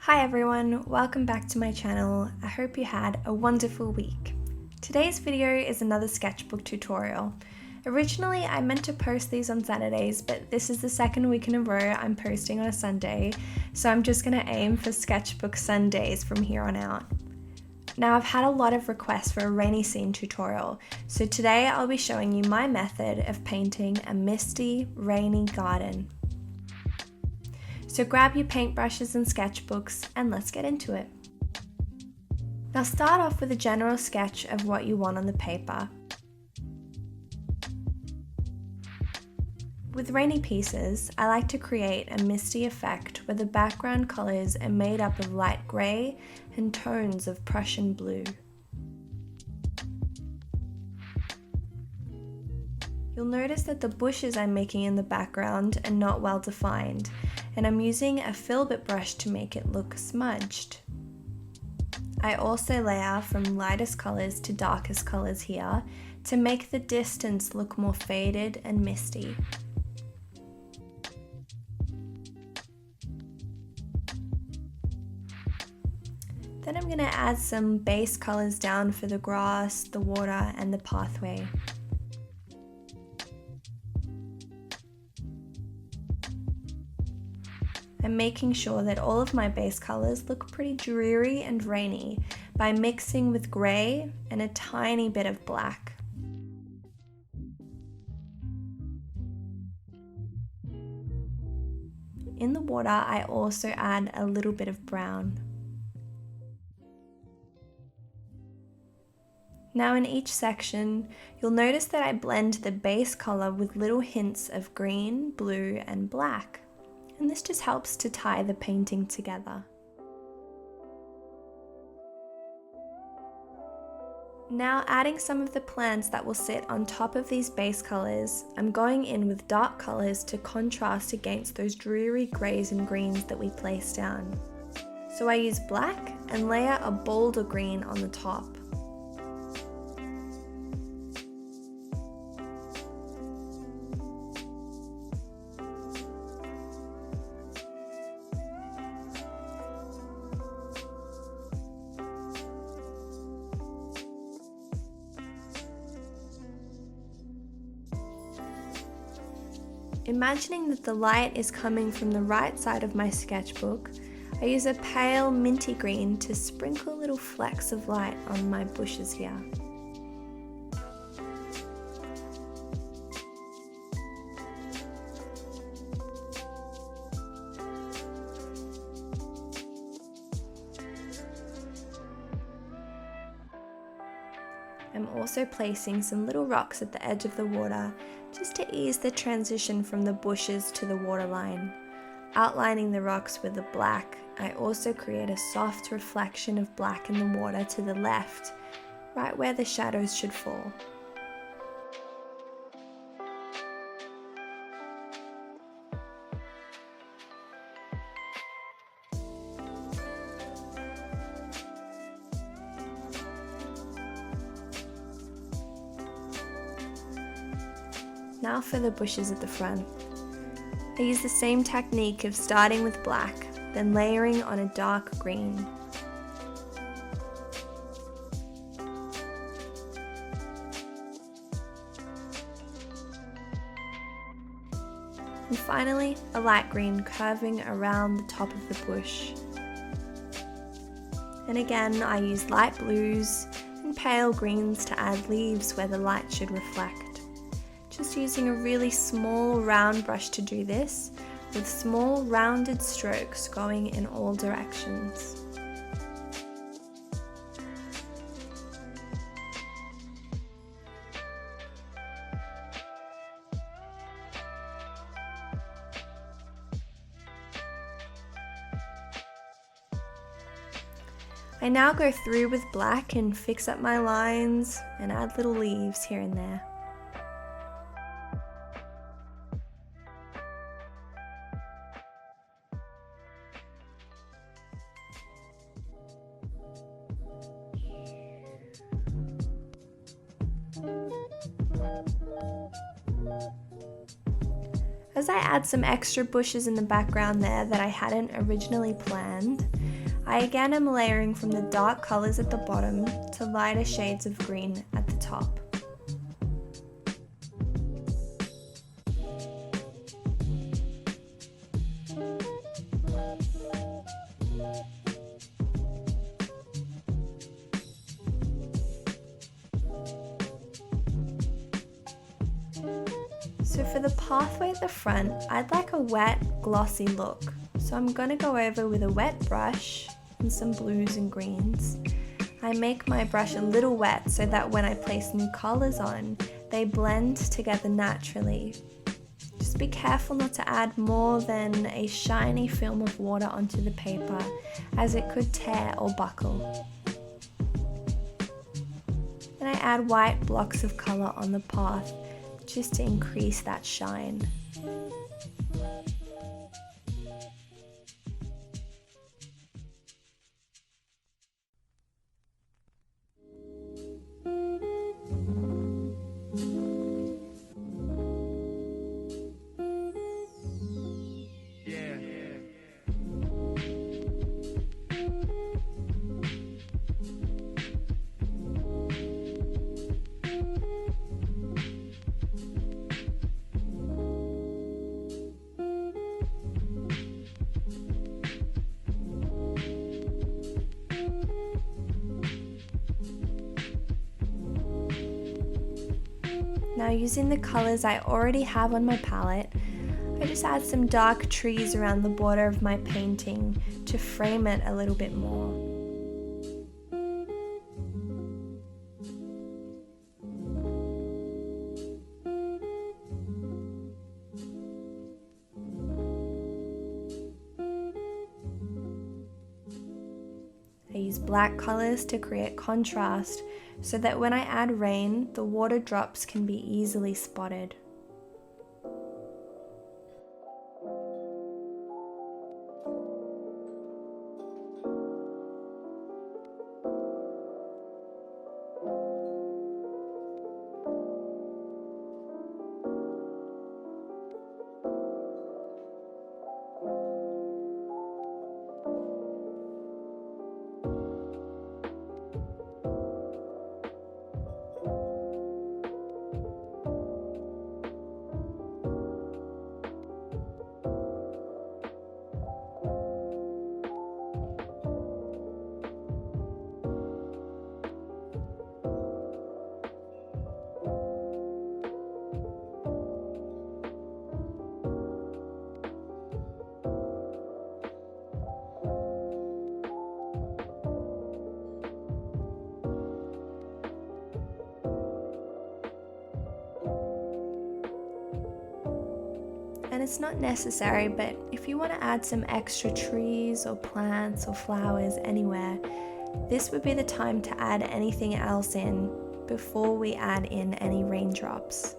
Hi everyone, welcome back to my channel. I hope you had a wonderful week. Today's video is another sketchbook tutorial. Originally, I meant to post these on Saturdays, but this is the second week in a row I'm posting on a Sunday, so I'm just gonna aim for Sketchbook Sundays from here on out. Now, I've had a lot of requests for a rainy scene tutorial, so today I'll be showing you my method of painting a misty, rainy garden. So grab your paintbrushes and sketchbooks and let's get into it. Now start off with a general sketch of what you want on the paper. With rainy pieces, I like to create a misty effect where the background colours are made up of light grey and tones of Prussian blue. You'll notice that the bushes I'm making in the background are not well defined, and I'm using a filbert brush to make it look smudged. I also layer from lightest colours to darkest colours here to make the distance look more faded and misty. Then I'm going to add some base colours down for the grass, the water and the pathway. I'm making sure that all of my base colours look pretty dreary and rainy by mixing with grey and a tiny bit of black. In the water, I also add a little bit of brown. Now in each section, you'll notice that I blend the base colour with little hints of green, blue and black. And this just helps to tie the painting together. Now adding some of the plants that will sit on top of these base colours, I'm going in with dark colours to contrast against those dreary greys and greens that we placed down. So I use black and layer a bolder green on the top. Imagining that the light is coming from the right side of my sketchbook, I use a pale minty green to sprinkle little flecks of light on my bushes here. I'm also placing some little rocks at the edge of the water just to ease the transition from the bushes to the waterline. Outlining the rocks with the black, I also create a soft reflection of black in the water to the left, right where the shadows should fall. Now for the bushes at the front. I use the same technique of starting with black, then layering on a dark green. And finally, a light green curving around the top of the bush. And again, I use light blues and pale greens to add leaves where the light should reflect. Just using a really small round brush to do this, with small rounded strokes going in all directions. I now go through with black and fix up my lines and add little leaves here and there. As I add some extra bushes in the background there that I hadn't originally planned, I again am layering from the dark colours at the bottom to lighter shades of green at the top. So for the pathway at the front, I'd like a wet, glossy look. So I'm going to go over with a wet brush and some blues and greens. I make my brush a little wet so that when I place new colours on, they blend together naturally. Just be careful not to add more than a shiny film of water onto the paper, as it could tear or buckle. Then I add white blocks of colour on the path, just to increase that shine. Now using the colours I already have on my palette, I just add some dark trees around the border of my painting to frame it a little bit more. I use black colours to create contrast so that when I add rain, the water drops can be easily spotted. And it's not necessary, but if you want to add some extra trees or plants or flowers anywhere, this would be the time to add anything else in before we add in any raindrops.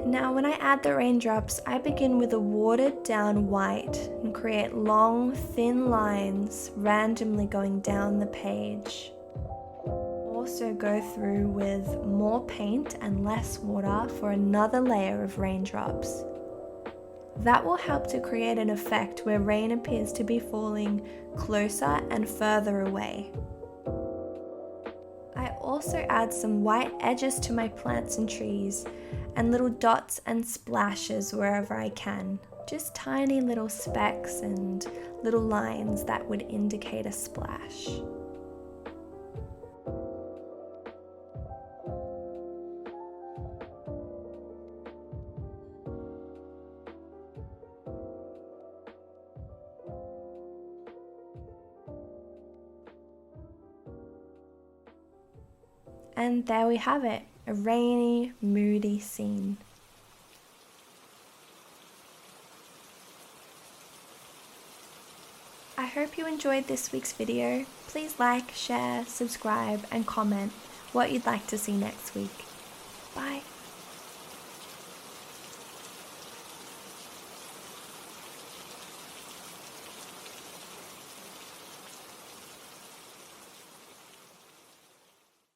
Now when I add the raindrops, I begin with a watered down white and create long, thin lines randomly going down the page. Also go through with more paint and less water for another layer of raindrops. That will help to create an effect where rain appears to be falling closer and further away. I also add some white edges to my plants and trees and little dots and splashes wherever I can. Just tiny little specks and little lines that would indicate a splash. And there we have it, a rainy, moody scene. I hope you enjoyed this week's video. Please like, share, subscribe and comment what you'd like to see next week. Bye!